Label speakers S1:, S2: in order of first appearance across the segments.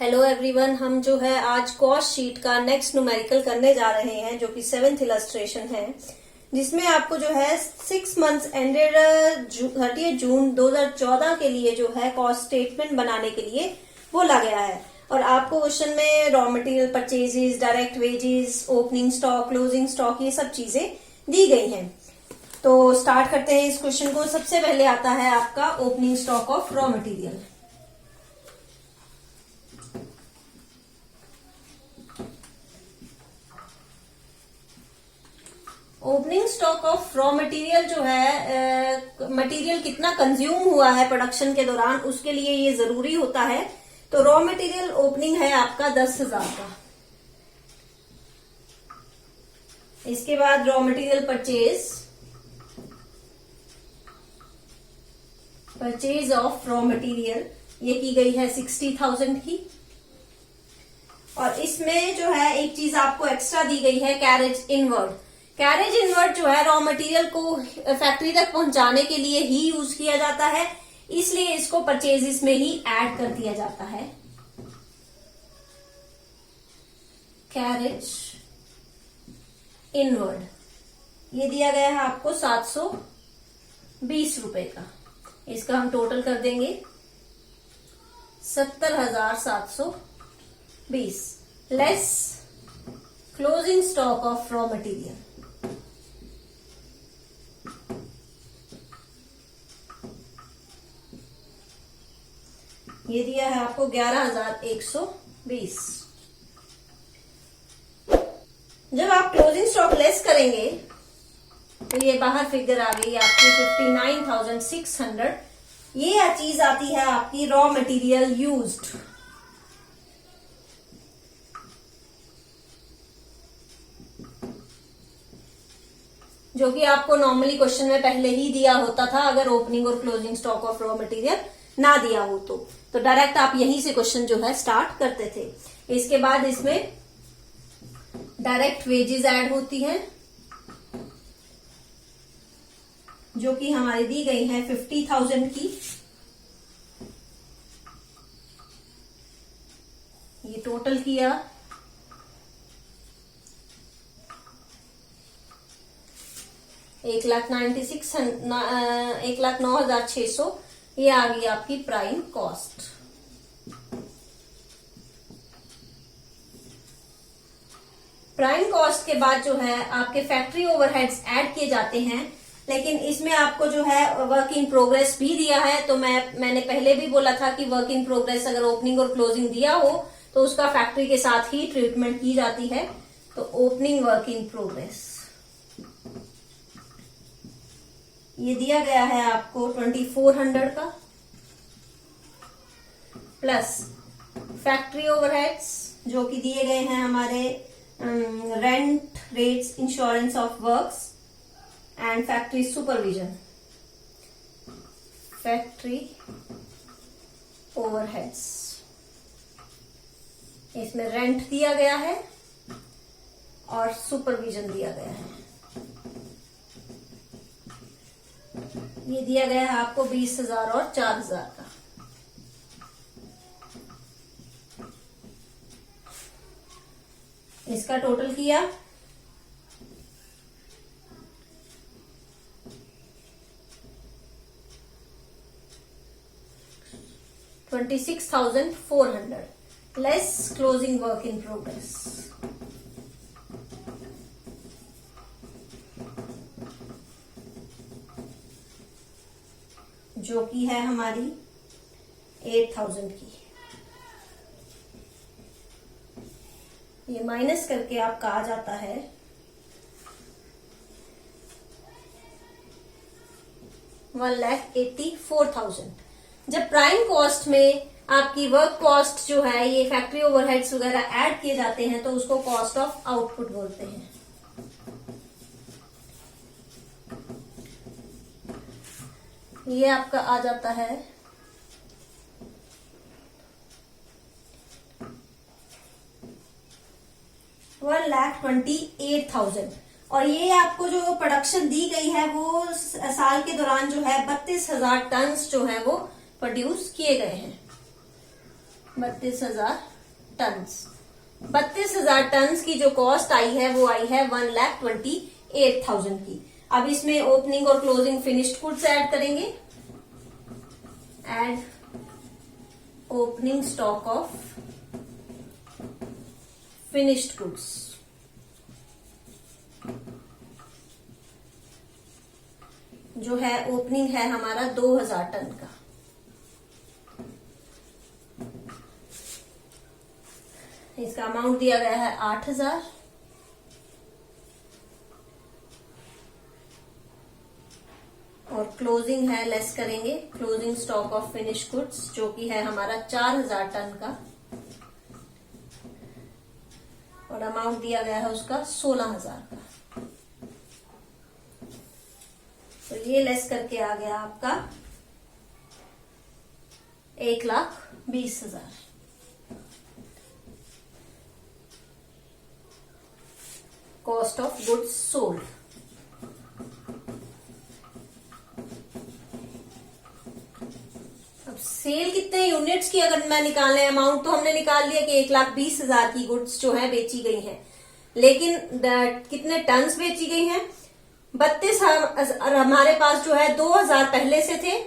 S1: Hello everyone, हम जो है आज कॉस्ट शीट का नेक्स्ट न्यूमेरिकल करने जा रहे हैं जो कि 7th इलस्ट्रेशन है, जिसमें आपको जो है 6 मंथ्स एंडेड 30 जून 2014 के लिए जो है कॉस्ट स्टेटमेंट बनाने के लिए बोला गया है। और आपको क्वेश्चन में raw material purchases, direct wages, opening stock, closing stock, ये सब चीजें दी गई हैं। तो स्टार्ट करते हैं इस क्वेश्चन को। सबसे पहले आता है आपका opening stock of raw material. Opening stock of raw material जो है, मटेरियल कितना कंज्यूम हुआ है प्रोडक्शन के दौरान, उसके लिए ये जरूरी होता है। तो रॉ मटेरियल ओपनिंग है आपका 10,000 का। इसके बाद raw material purchase of raw material ये की गई है 60,000 की। और इसमें जो है एक चीज आपको एक्स्ट्रा दी गई है, कैरेज इनवर्ड। कैरेज इनवर्ड जो है रॉ मटेरियल को फैक्ट्री तक पहुंचाने के लिए ही यूज किया जाता है, इसलिए इसको परचेजेस में ही ऐड कर दिया जाता है। कैरेज इनवर्ड ये दिया गया है आपको 720 रुपए का। इसका हम टोटल कर देंगे 70,720 less closing stock of raw material. ये दिया है आपको 11,120। जब आप क्लोजिंग स्टॉक लेस करेंगे तो ये बाहर फिगर आ गई आपकी 59,600। ये चीज आती है आपकी रॉ मटेरियल यूज्ड। जो कि आपको नॉर्मली क्वेश्चन में पहले ही दिया होता था, अगर ओपनिंग और closing stock of raw material ना दिया हो तो डायरेक्ट आप यहीं से क्वेश्चन जो है स्टार्ट करते थे। इसके बाद इसमें डायरेक्ट वेजेस ऐड होती हैं, जो कि हमारी दी गई है 50,000 की। ये टोटल किया 1,09,600। ये आ गई आपकी प्राइम कॉस्ट। प्राइम कॉस्ट के बाद जो है आपके फैक्ट्री ओवरहेड्स ऐड किए जाते हैं, लेकिन इसमें आपको जो है वर्क इन प्रोग्रेस भी दिया है। तो मैंने पहले भी बोला था कि वर्क इन प्रोग्रेस अगर ओपनिंग और क्लोजिंग दिया हो तो उसका फैक्ट्री के साथ ही ट्रीटमेंट की जाती है। तो ओपनिंग वर्क इन प्रोग्रेस ये दिया गया है आपको 2400 का, प्लस फैक्ट्री ओवरहेड्स जो कि दिए गए हैं हमारे rent, rates, insurance of works and factory supervision. Factory overheads इसमें रेंट दिया गया है और सुपरविजन दिया गया है। ये दिया गया है आपको 20,000 और 4,000 का। इसका टोटल किया 26,400 less closing work in progress. जो कि है हमारी 8,000 की। ये माइनस करके आपका आ जाता है 1,84,000। जब प्राइम कॉस्ट में आपकी वर्क कॉस्ट जो है, ये फैक्ट्री ओवरहेड्स वगैरह ऐड किए जाते हैं तो उसको कॉस्ट ऑफ आउटपुट बोलते हैं। ये आपका आ जाता है 1,28,000। और ये आपको जो प्रोडक्शन दी गई है वो साल के दौरान जो है 32,000 टन जो है वो प्रोड्यूस किए गए हैं। 32,000 टन्स। 32,000 टन्स की जो कॉस्ट आई है वो आई है 1,28,000 की। अब इसमें ओपनिंग और क्लोजिंग फिनिश्ड गुड्स ऐड करेंगे। Add opening stock of finished goods, जो है ओपनिंग है हमारा 2,000 टन का। इसका अमाउंट दिया गया है 8,000। और क्लोजिंग है, लेस करेंगे closing stock of finish goods, जो कि है हमारा 4,000 टन का। और अमाउंट दिया गया है उसका 16,000 का। तो ये लेस करके आ गया आपका 1,20,000। Cost of goods sold. अब सेल कितने यूनिट्स की अगर मैं निकालने अमाउंट, तो हमने निकाल लिया कि 1,20,000 की गुड्स जो है बेची गई हैं, लेकिन कितने टन्स बेची गई हैं? 32। हमारे पास जो है 2,000 पहले से थे,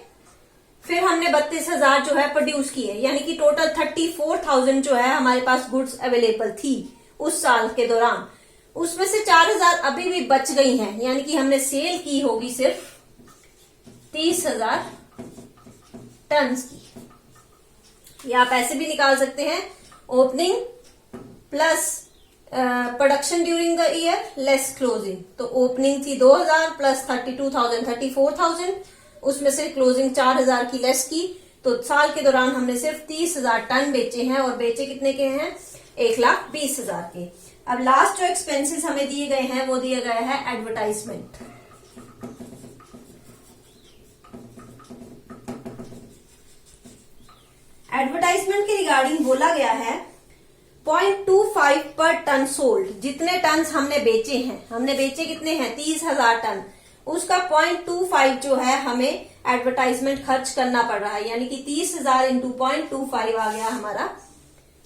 S1: फिर हमने 32,000 जो है प्रोड्यूस किए, यानी कि टोटल 34,000 जो है हमारे पास गुड्स अवेलेबल थी उस साल के दौरान। उसमें से 4,000 अभी भी बच गई हैं, यानी कि हमने सेल की होगी सिर्फ 30,000 टन्स की। या आप ऐसे भी निकाल सकते हैं, opening plus production during the year less closing. तो ओपनिंग थी 2,000 प्लस 32,000 34,000, उसमें से क्लोजिंग 4,000 की लेस की, तो साल के दौरान हमने सिर्फ 30,000 टन बेचे हैं। और बेचे कितने के हैं? 1,20,000 के। अब लास्ट जो एक्सपेंसेस हमें दिए गए हैं वो दिया गया है एडवर्टाइजमेंट। एडवर्टाइजमेंट के रिगार्डिंग बोला गया है 0.25 पर टन सोल्ड। जितने टन हमने बेचे हैं, हमने बेचे कितने हैं? 30,000 टन। उसका 0.25 जो है हमें एडवर्टाइजमेंट खर्च करना पड़ रहा है, यानी कि 30,000 इंटू 0.25 आ गया हमारा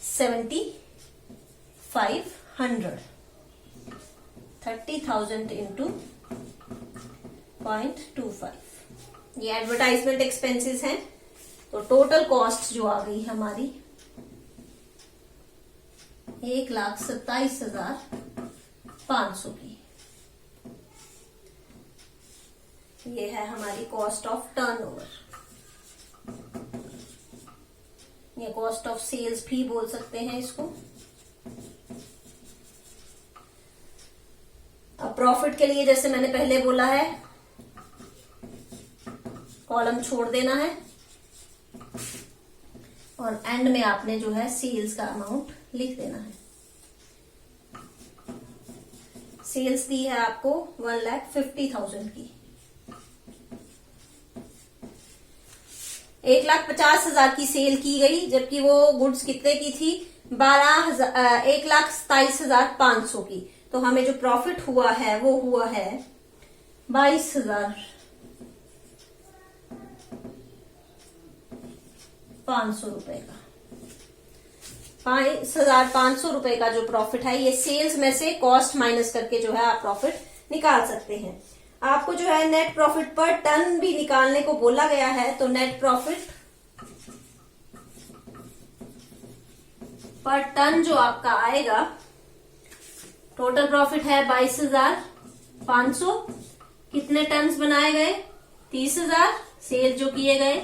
S1: 7,500। 30,000 इंटू 0.25 ये एडवर्टाइजमेंट एक्सपेंसेस हैं। तो टोटल कॉस्ट जो आ गई हमारी 1,27,500 की। ये है हमारी कॉस्ट ऑफ टर्नओवर। ये कॉस्ट ऑफ सेल्स भी बोल सकते हैं इसको। अब प्रॉफिट के लिए जैसे मैंने पहले बोला है, कॉलम छोड़ देना है और एंड में आपने जो है सेल्स का अमाउंट लिख देना है। सेल्स दी है आपको 1,50,000 की। 1,50,000 की सेल की गई, जबकि वो गुड्स कितने की थी? 1,27,500 की। तो हमें जो प्रॉफिट हुआ है वो हुआ है 22,500 रुपए का। 5,500 रुपए का जो प्रॉफिट है, ये सेल्स में से कॉस्ट माइनस करके जो है आप प्रॉफिट निकाल सकते हैं। आपको जो है नेट प्रॉफिट पर टन भी निकालने को बोला गया है। तो नेट प्रॉफिट पर टन जो आपका आएगा, टोटल प्रॉफिट है 22,500। कितने टन्स बनाए गए? 30,000। सेल जो किए गए,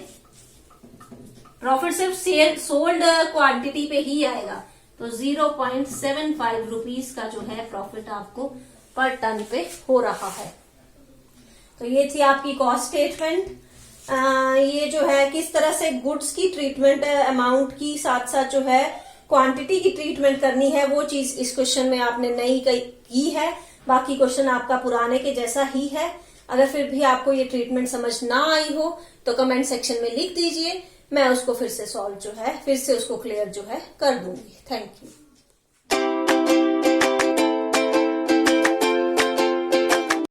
S1: प्रॉफिट सिर्फ सेल सोल्ड क्वांटिटी पे ही आएगा। तो 0.75 रुपीज का जो है प्रॉफिट आपको पर टन पे हो रहा है। तो ये थी आपकी कॉस्ट स्टेटमेंट। ये जो है किस तरह से गुड्स की ट्रीटमेंट अमाउंट की साथ साथ जो है क्वांटिटी की ट्रीटमेंट करनी है, वो चीज इस क्वेश्चन में आपने नई की है। बाकी क्वेश्चन आपका पुराने के जैसा ही है। अगर फिर भी आपको ये ट्रीटमेंट समझ ना आई हो तो कमेंट सेक्शन में लिख दीजिए, मैं उसको फिर से सॉल्व जो है, फिर से उसको क्लियर जो है कर दूंगी। Thank you.